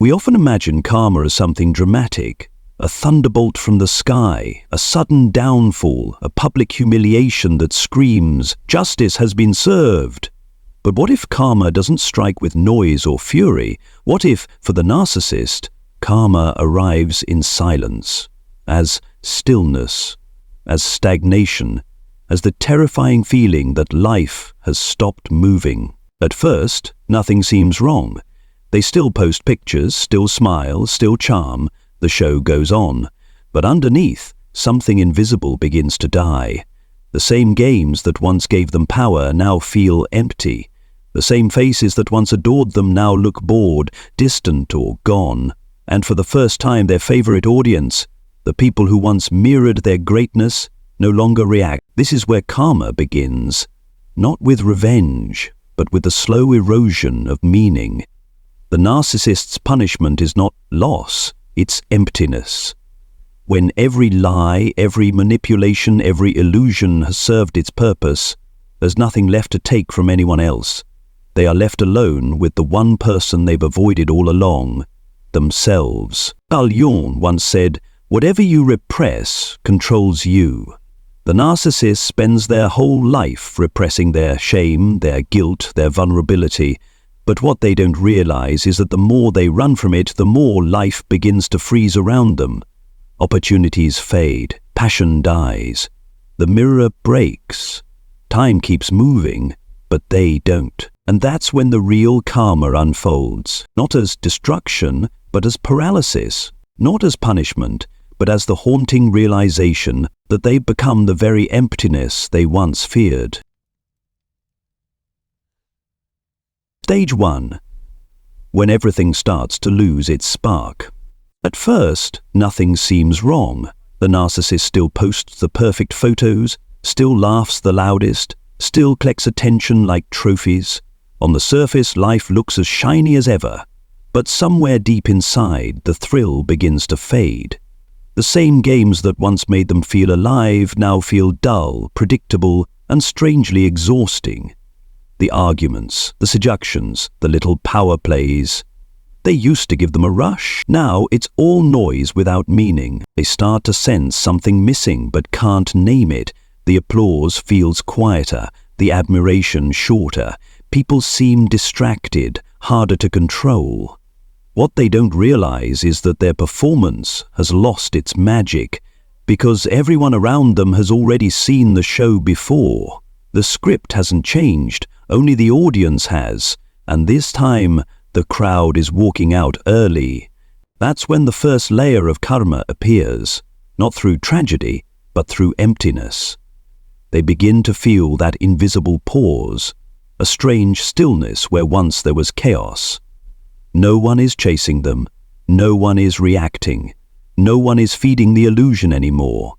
We often imagine karma as something dramatic, a thunderbolt from the sky, a sudden downfall, a public humiliation that screams, "Justice has been served." But what if karma doesn't strike with noise or fury? What if, for the narcissist, karma arrives in silence, as stillness, as stagnation, as the terrifying feeling that life has stopped moving? At first, nothing seems wrong. They still post pictures, still smile, still charm. The show goes on. But underneath, something invisible begins to die. The same games that once gave them power now feel empty. The same faces that once adored them now look bored, distant, or gone. And for the first time, their favorite audience, the people who once mirrored their greatness, no longer react. This is where karma begins, not with revenge, but with the slow erosion of meaning. The narcissist's punishment is not loss, it's emptiness. When every lie, every manipulation, every illusion has served its purpose, there's nothing left to take from anyone else. They are left alone with the one person they've avoided all along, themselves. Carl Jung once said, "Whatever you repress controls you." The narcissist spends their whole life repressing their shame, their guilt, their vulnerability. But what they don't realize is that the more they run from it, the more life begins to freeze around them. Opportunities fade, passion dies, the mirror breaks. Time keeps moving, but they don't. And that's when the real karma unfolds, not as destruction, but as paralysis, not as punishment, but as the haunting realization that they've become the very emptiness they once feared. Stage 1. When everything starts to lose its spark. At first, nothing seems wrong. The narcissist still posts the perfect photos, still laughs the loudest, still collects attention like trophies. On the surface, life looks as shiny as ever. But somewhere deep inside, the thrill begins to fade. The same games that once made them feel alive now feel dull, predictable, and strangely exhausting. The arguments, the seductions, the little power plays. They used to give them a rush. Now it's all noise without meaning. They start to sense something missing but can't name it. The applause feels quieter, the admiration shorter. People seem distracted, harder to control. What they don't realize is that their performance has lost its magic because everyone around them has already seen the show before. The script hasn't changed, only the audience has, and this time the crowd is walking out early. That's when the first layer of karma appears, not through tragedy, but through emptiness. They begin to feel that invisible pause, a strange stillness where once there was chaos. No one is chasing them, no one is reacting, no one is feeding the illusion anymore.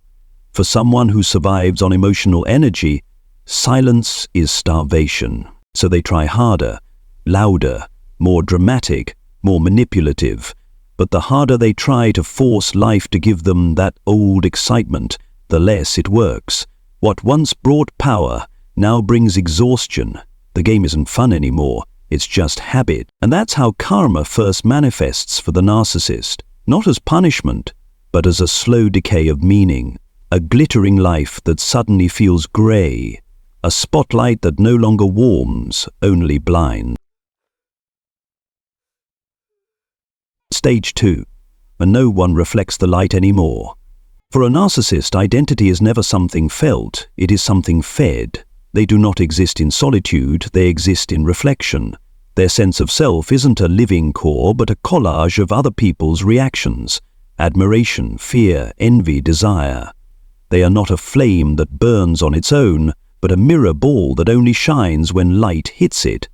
For someone who survives on emotional energy, silence is starvation. So they try harder, louder, more dramatic, more manipulative. But the harder they try to force life to give them that old excitement, the less it works. What once brought power now brings exhaustion. The game isn't fun anymore, it's just habit. And that's how karma first manifests for the narcissist, not as punishment, but as a slow decay of meaning, a glittering life that suddenly feels grey, a spotlight that no longer warms, only blinds. Stage 2. And no one reflects the light anymore. For a narcissist, identity is never something felt, it is something fed. They do not exist in solitude, they exist in reflection. Their sense of self isn't a living core, but a collage of other people's reactions, admiration, fear, envy, desire. They are not a flame that burns on its own, but a mirror ball that only shines when light hits it.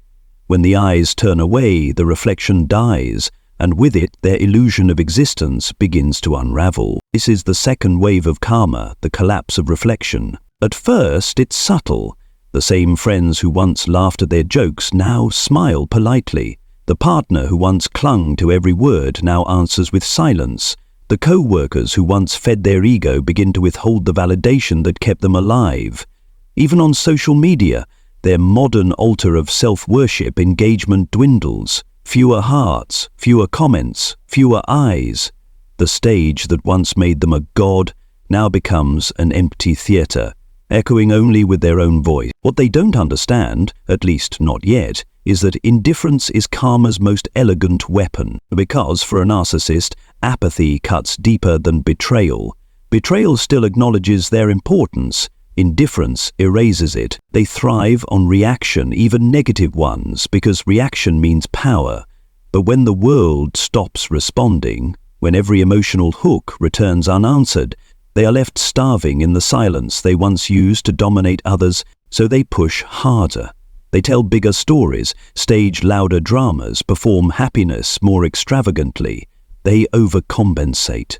When the eyes turn away, the reflection dies, and with it their illusion of existence begins to unravel. This is the second wave of karma, the collapse of reflection. At first, it's subtle. The same friends who once laughed at their jokes now smile politely. The partner who once clung to every word now answers with silence. The co-workers who once fed their ego begin to withhold the validation that kept them alive. Even on social media, their modern altar of self-worship engagement dwindles. Fewer hearts, fewer comments, fewer eyes. The stage that once made them a god now becomes an empty theatre, echoing only with their own voice. What they don't understand, at least not yet, is that indifference is karma's most elegant weapon, because for a narcissist, apathy cuts deeper than betrayal. Betrayal still acknowledges their importance. Indifference erases it. They thrive on reaction, even negative ones, because reaction means power. But when the world stops responding, when every emotional hook returns unanswered, they are left starving in the silence they once used to dominate others, so they push harder. They tell bigger stories, stage louder dramas, perform happiness more extravagantly. They overcompensate.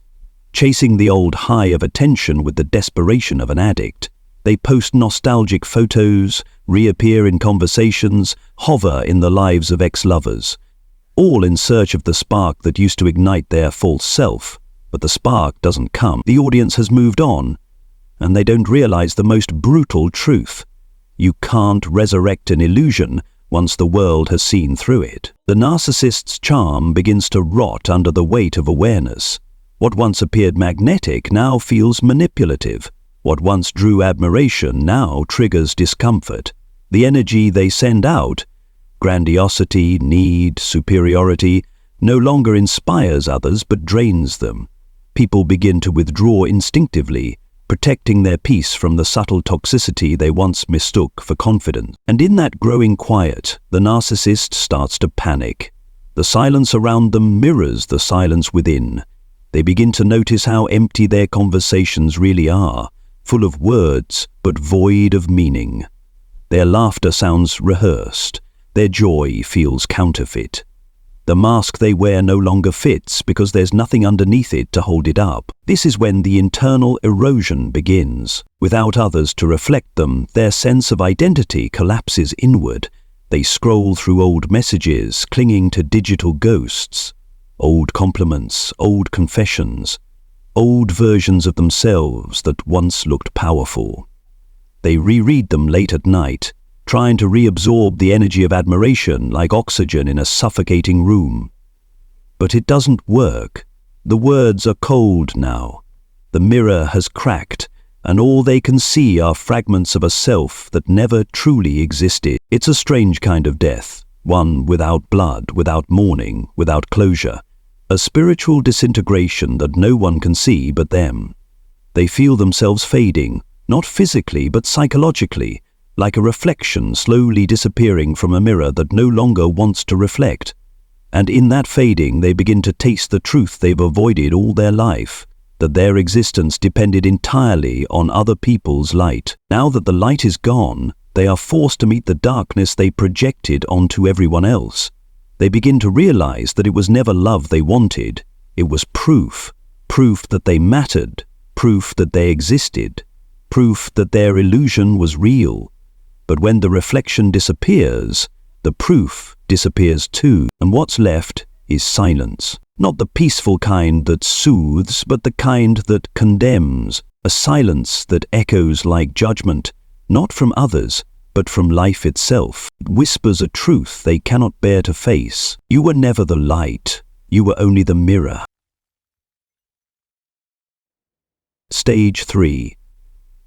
Chasing the old high of attention with the desperation of an addict. They post nostalgic photos, reappear in conversations, hover in the lives of ex-lovers, all in search of the spark that used to ignite their false self. But the spark doesn't come. The audience has moved on, and they don't realize the most brutal truth. You can't resurrect an illusion once the world has seen through it. The narcissist's charm begins to rot under the weight of awareness. What once appeared magnetic now feels manipulative. What once drew admiration now triggers discomfort. The energy they send out, grandiosity, need, superiority, no longer inspires others but drains them. People begin to withdraw instinctively, protecting their peace from the subtle toxicity they once mistook for confidence. And in that growing quiet, the narcissist starts to panic. The silence around them mirrors the silence within. They begin to notice how empty their conversations really are, full of words but void of meaning. Their laughter sounds rehearsed. Their joy feels counterfeit. The mask they wear no longer fits because there's nothing underneath it to hold it up. This is when the internal erosion begins. Without others to reflect them, their sense of identity collapses inward. They scroll through old messages, clinging to digital ghosts. Old compliments, old confessions, old versions of themselves that once looked powerful. They reread them late at night, trying to reabsorb the energy of admiration like oxygen in a suffocating room. But it doesn't work. The words are cold now. The mirror has cracked, and all they can see are fragments of a self that never truly existed. It's a strange kind of death, one without blood, without mourning, without closure. A spiritual disintegration that no one can see but them. They feel themselves fading, not physically but psychologically, like a reflection slowly disappearing from a mirror that no longer wants to reflect. And in that fading they begin to taste the truth they've avoided all their life, that their existence depended entirely on other people's light. Now that the light is gone, they are forced to meet the darkness they projected onto everyone else. They begin to realize that it was never love they wanted. It was proof that they mattered, proof that they existed, proof that their illusion was real. But when the reflection disappears, the proof disappears too, and what's left is silence. Not the peaceful kind that soothes, but the kind that condemns. A silence that echoes like judgment, not from others, but from life itself. It whispers a truth they cannot bear to face. You were never the light. You were only the mirror. Stage 3.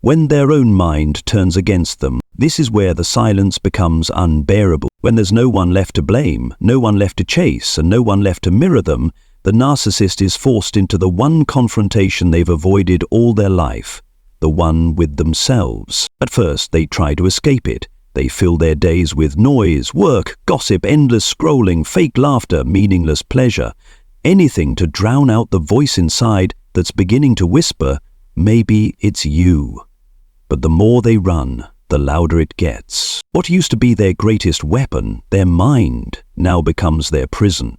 When their own mind turns against them, this is where the silence becomes unbearable. When there's no one left to blame, no one left to chase, and no one left to mirror them, the narcissist is forced into the one confrontation they've avoided all their life, the one with themselves. At first, they try to escape it. They fill their days with noise, work, gossip, endless scrolling, fake laughter, meaningless pleasure, anything to drown out the voice inside that's beginning to whisper, maybe it's you. But the more they run, the louder it gets. What used to be their greatest weapon, their mind, now becomes their prison.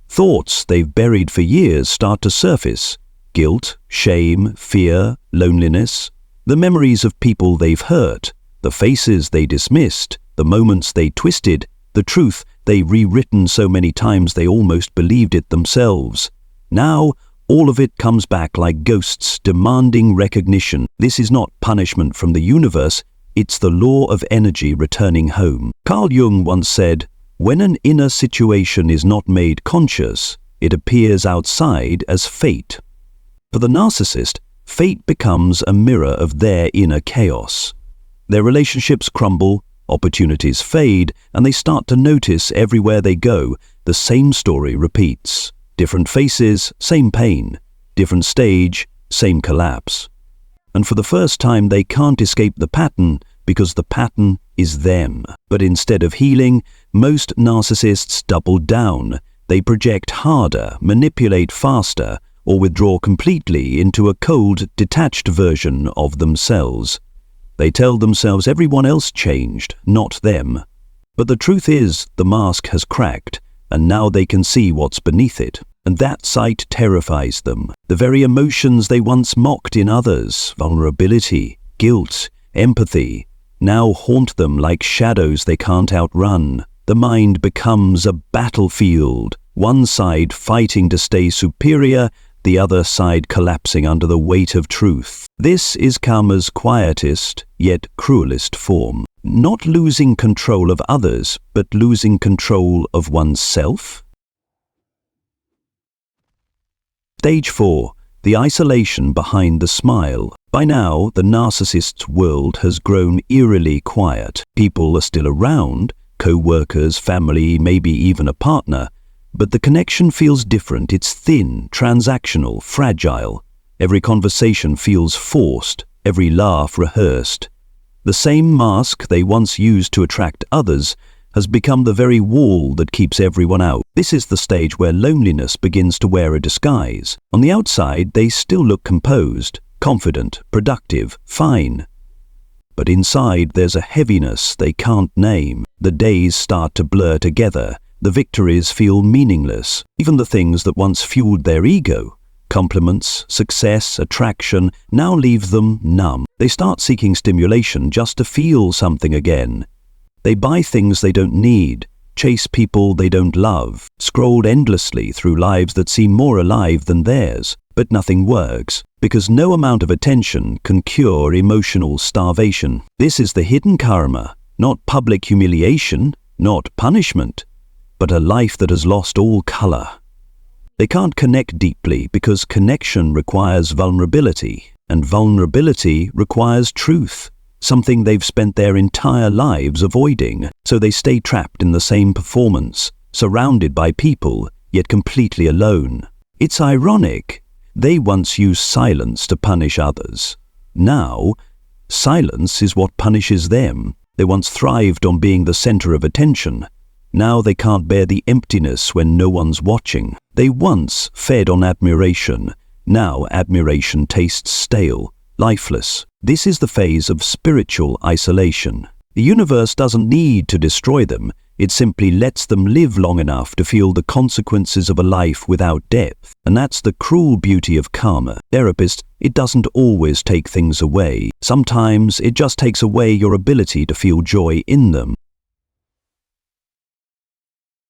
Thoughts they've buried for years start to surface. Guilt, shame, fear, loneliness. The memories of people they've hurt, the faces they dismissed, the moments they twisted, the truth they rewritten so many times they almost believed it themselves. Now, all of it comes back like ghosts demanding recognition. This is not punishment from the universe, it's the law of energy returning home. Carl Jung once said, When an inner situation is not made conscious, it appears outside as fate. For the narcissist, fate becomes a mirror of their inner chaos. Their relationships crumble, opportunities fade, and they start to notice everywhere they go, the same story repeats. Different faces, same pain. Different stage, same collapse. And for the first time, they can't escape the pattern because the pattern is them. But instead of healing, most narcissists double down. They project harder, manipulate faster, or withdraw completely into a cold, detached version of themselves. They tell themselves everyone else changed, not them. But the truth is, the mask has cracked, and now they can see what's beneath it. And that sight terrifies them. The very emotions they once mocked in others, vulnerability, guilt, empathy, now haunt them like shadows they can't outrun. The mind becomes a battlefield, one side fighting to stay superior, the other side collapsing under the weight of truth. This is karma's quietest, yet cruelest form. Not losing control of others, but losing control of oneself. Stage 4. The isolation behind the smile. By now, the narcissist's world has grown eerily quiet. People are still around, co-workers, family, maybe even a partner, but the connection feels different. It's thin, transactional, fragile. Every conversation feels forced, every laugh rehearsed. The same mask they once used to attract others has become the very wall that keeps everyone out. This is the stage where loneliness begins to wear a disguise. On the outside, they still look composed, confident, productive, fine. But inside, there's a heaviness they can't name. The days start to blur together. The victories feel meaningless. Even the things that once fueled their ego, compliments, success, attraction, now leave them numb. They start seeking stimulation just to feel something again. They buy things they don't need, chase people they don't love, scroll endlessly through lives that seem more alive than theirs. But nothing works, because no amount of attention can cure emotional starvation. This is the hidden karma, not public humiliation, not punishment, but a life that has lost all color. They can't connect deeply because connection requires vulnerability, and vulnerability requires truth. Something they've spent their entire lives avoiding, so they stay trapped in the same performance, surrounded by people, yet completely alone. It's ironic. They once used silence to punish others. Now, silence is what punishes them. They once thrived on being the center of attention. Now they can't bear the emptiness when no one's watching. They once fed on admiration. Now admiration tastes stale, lifeless. This is the phase of spiritual isolation. The universe doesn't need to destroy them. It simply lets them live long enough to feel the consequences of a life without depth. And that's the cruel beauty of karma. Therapist, it doesn't always take things away. Sometimes it just takes away your ability to feel joy in them.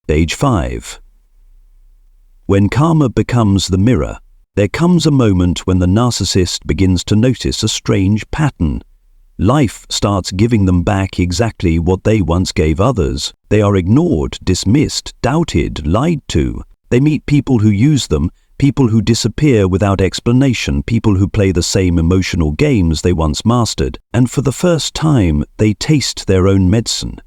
Stage 5. When karma becomes the mirror, there comes a moment when the narcissist begins to notice a strange pattern. Life starts giving them back exactly what they once gave others. They are ignored, dismissed, doubted, lied to. They meet people who use them, people who disappear without explanation, people who play the same emotional games they once mastered. And for the first time, they taste their own medicine.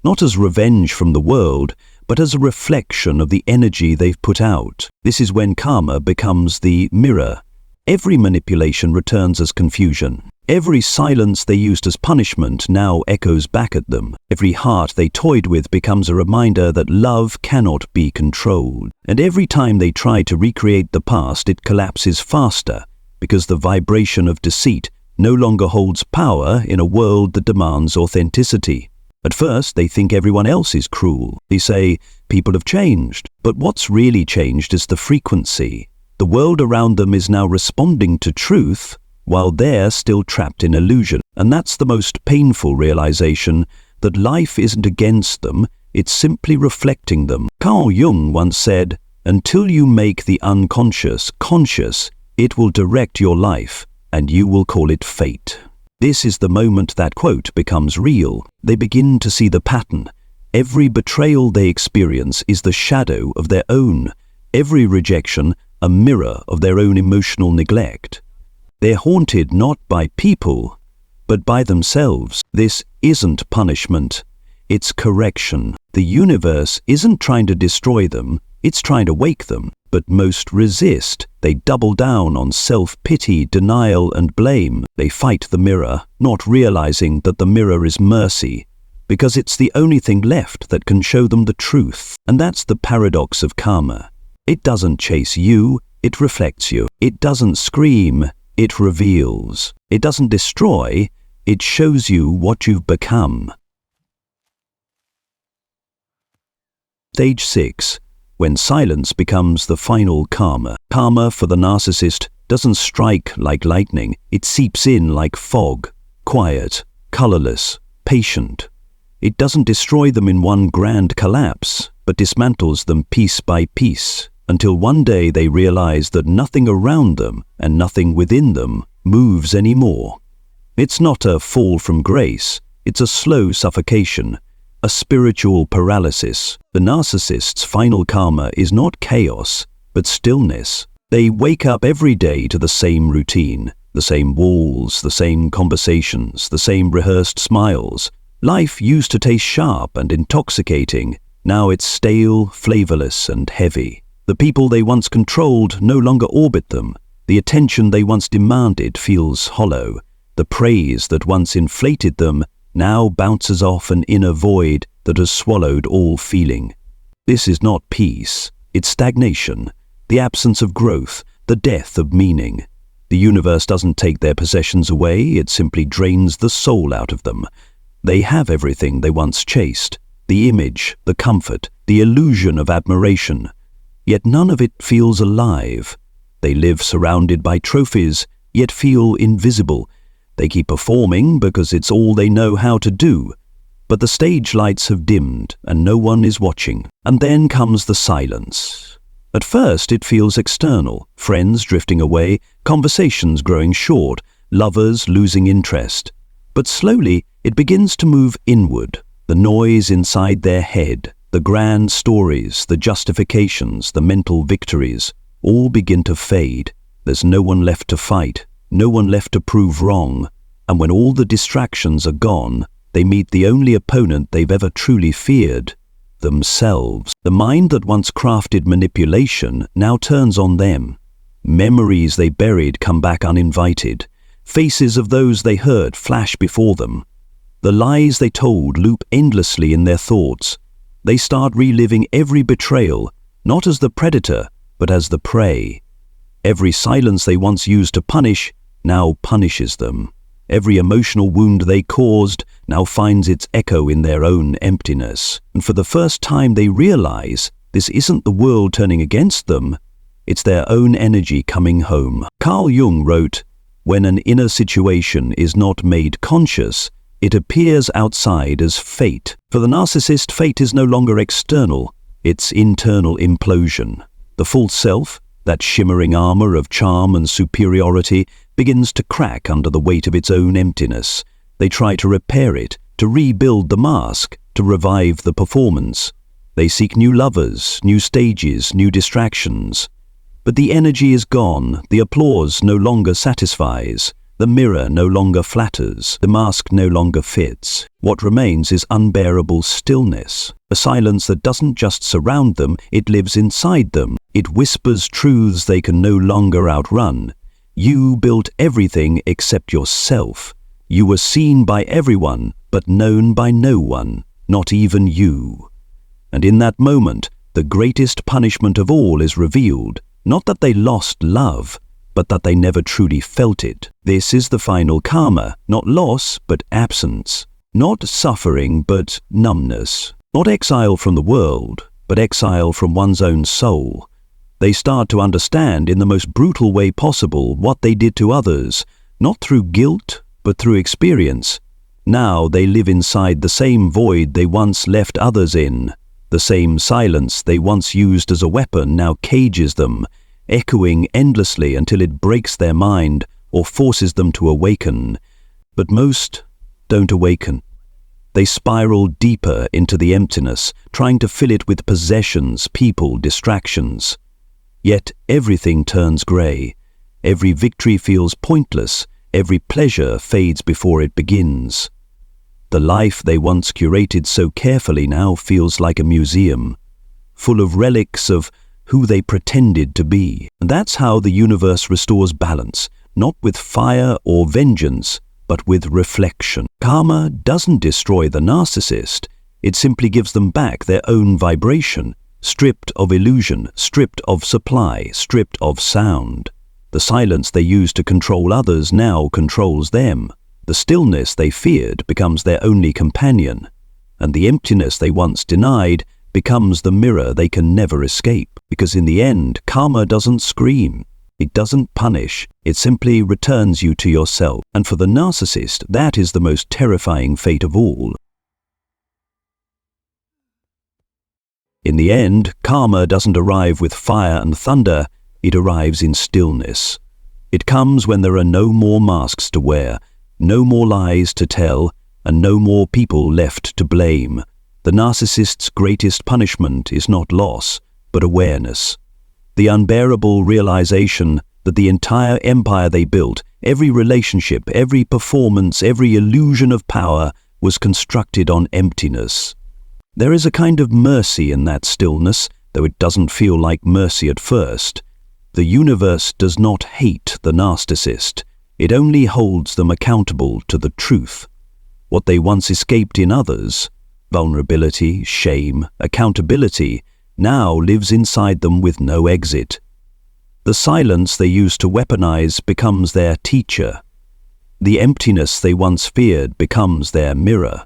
Not as revenge from the world, but as a reflection of the energy they've put out. This is when karma becomes the mirror. Every manipulation returns as confusion. Every silence they used as punishment now echoes back at them. Every heart they toyed with becomes a reminder that love cannot be controlled. And every time they try to recreate the past, it collapses faster, because the vibration of deceit no longer holds power in a world that demands authenticity. At first, they think everyone else is cruel. They say, people have changed. But what's really changed is the frequency. The world around them is now responding to truth, while they're still trapped in illusion. And that's the most painful realization, that life isn't against them, it's simply reflecting them. Carl Jung once said, "Until you make the unconscious conscious, it will direct your life, and you will call it fate." This is the moment that quote becomes real. They begin to see the pattern. Every betrayal they experience is the shadow of their own. Every rejection, a mirror of their own emotional neglect. They're haunted not by people, but by themselves. This isn't punishment. It's correction. The universe isn't trying to destroy them, it's trying to wake them. But most resist. They double down on self-pity, denial, and blame. They fight the mirror, not realizing that the mirror is mercy, because it's the only thing left that can show them the truth. And that's the paradox of karma. It doesn't chase you, it reflects you. It doesn't scream, it reveals. It doesn't destroy, it shows you what you've become. Stage 6. When silence becomes the final karma. Karma for the narcissist doesn't strike like lightning, it seeps in like fog, quiet, colorless, patient. It doesn't destroy them in one grand collapse, but dismantles them piece by piece, until one day they realize that nothing around them and nothing within them moves anymore. It's not a fall from grace, it's a slow suffocation, a spiritual paralysis. The narcissist's final karma is not chaos, but stillness. They wake up every day to the same routine, the same walls, the same conversations, the same rehearsed smiles. Life used to taste sharp and intoxicating. Now it's stale, flavorless, and heavy. The people they once controlled no longer orbit them. The attention they once demanded feels hollow. The praise that once inflated them now bounces off an inner void that has swallowed all feeling. This is not peace, it's stagnation, the absence of growth, the death of meaning. The universe doesn't take their possessions away, it simply drains the soul out of them. They have everything they once chased, the image, the comfort, the illusion of admiration. Yet none of it feels alive. They live surrounded by trophies, yet feel invisible. They keep performing because it's all they know how to do. But the stage lights have dimmed and no one is watching. And then comes the silence. At first it feels external, friends drifting away, conversations growing short, lovers losing interest. But slowly it begins to move inward. The noise inside their head, the grand stories, the justifications, the mental victories, all begin to fade. There's no one left to fight. No one left to prove wrong, and when all the distractions are gone, they meet the only opponent they've ever truly feared, themselves. The mind that once crafted manipulation now turns on them. Memories they buried come back uninvited. Faces of those they hurt flash before them. The lies they told loop endlessly in their thoughts. They start reliving every betrayal, not as the predator, but as the prey. Every silence they once used to punish now punishes them. Every emotional wound they caused now finds its echo in their own emptiness. And for the first time they realize this isn't the world turning against them, it's their own energy coming home. Carl Jung wrote, "When an inner situation is not made conscious, it appears outside as fate." For the narcissist, fate is no longer external, it's internal implosion. The false self, that shimmering armor of charm and superiority, begins to crack under the weight of its own emptiness. They try to repair it, to rebuild the mask, to revive the performance. They seek new lovers, new stages, new distractions. But the energy is gone, the applause no longer satisfies, the mirror no longer flatters, the mask no longer fits. What remains is unbearable stillness, a silence that doesn't just surround them, it lives inside them. It whispers truths they can no longer outrun. You built everything except yourself. You were seen by everyone, but known by no one, not even you. And in that moment, the greatest punishment of all is revealed, not that they lost love, but that they never truly felt it. This is the final karma, not loss, but absence. Not suffering, but numbness. Not exile from the world, but exile from one's own soul. They start to understand in the most brutal way possible what they did to others, not through guilt, but through experience. Now they live inside the same void they once left others in. The same silence they once used as a weapon now cages them, echoing endlessly until it breaks their mind or forces them to awaken. But most don't awaken. They spiral deeper into the emptiness, trying to fill it with possessions, people, distractions. Yet everything turns grey. Every victory feels pointless. Every pleasure fades before it begins. The life they once curated so carefully now feels like a museum, full of relics of who they pretended to be. And that's how the universe restores balance, not with fire or vengeance, but with reflection. Karma doesn't destroy the narcissist. It simply gives them back their own vibration, stripped of illusion, stripped of supply, stripped of sound. The silence they used to control others now controls them. The stillness they feared becomes their only companion, and the emptiness they once denied becomes the mirror they can never escape. Because in the end, karma doesn't scream. It doesn't punish. It simply returns you to yourself. And for the narcissist, that is the most terrifying fate of all. In the end, karma doesn't arrive with fire and thunder. It arrives in stillness. It comes when there are no more masks to wear, no more lies to tell, and no more people left to blame. The narcissist's greatest punishment is not loss, but awareness. The unbearable realization that the entire empire they built, every relationship, every performance, every illusion of power was constructed on emptiness. There is a kind of mercy in that stillness, though it doesn't feel like mercy at first. The universe does not hate the narcissist. It only holds them accountable to the truth. What they once escaped in others, vulnerability, shame, accountability, now lives inside them with no exit. The silence they used to weaponize becomes their teacher. The emptiness they once feared becomes their mirror.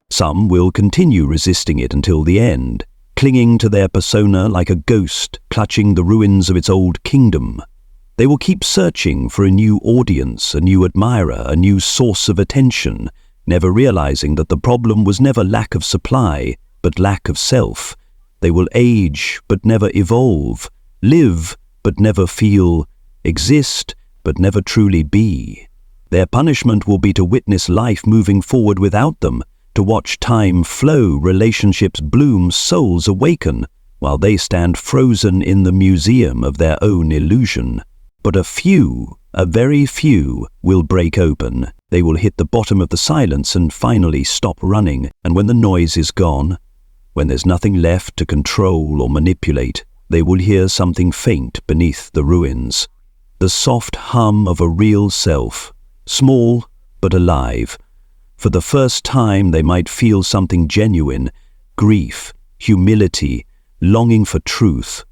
Some will continue resisting it until the end, clinging to their persona like a ghost, clutching the ruins of its old kingdom. They will keep searching for a new audience, a new admirer, a new source of attention, never realizing that the problem was never lack of supply, but lack of self. They will age, but never evolve, live, but never feel, exist, but never truly be. Their punishment will be to witness life moving forward without them, to watch time flow, relationships bloom, souls awaken, while they stand frozen in the museum of their own illusion. But a few, a very few, will break open. They will hit the bottom of the silence and finally stop running. And when the noise is gone, when there's nothing left to control or manipulate, they will hear something faint beneath the ruins. The soft hum of a real self, small but alive. For the first time they might feel something genuine, grief, humility, longing for truth.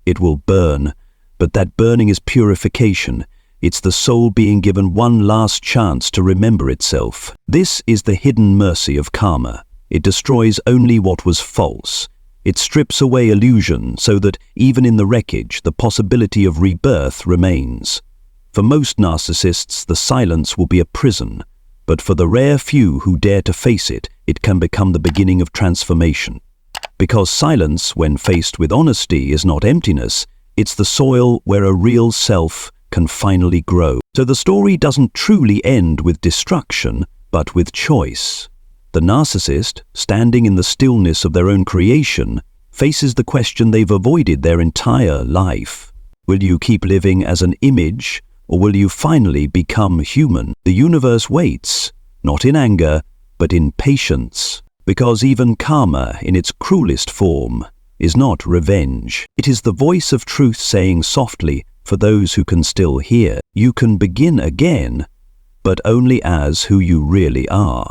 It will burn, but that burning is purification. It's the soul being given one last chance to remember itself. This is the hidden mercy of karma. It destroys only what was false. It strips away illusion so that even in the wreckage, the possibility of rebirth remains. For most narcissists, the silence will be a prison, but for the rare few who dare to face it, it can become the beginning of transformation. Because silence, when faced with honesty, is not emptiness, it's the soil where a real self can finally grow. So the story doesn't truly end with destruction, but with choice. The narcissist, standing in the stillness of their own creation, faces the question they've avoided their entire life. Will you keep living as an image, or will you finally become human? The universe waits, not in anger, but in patience. Because even karma, in its cruelest form, is not revenge. It is the voice of truth saying softly, for those who can still hear, you can begin again, but only as who you really are.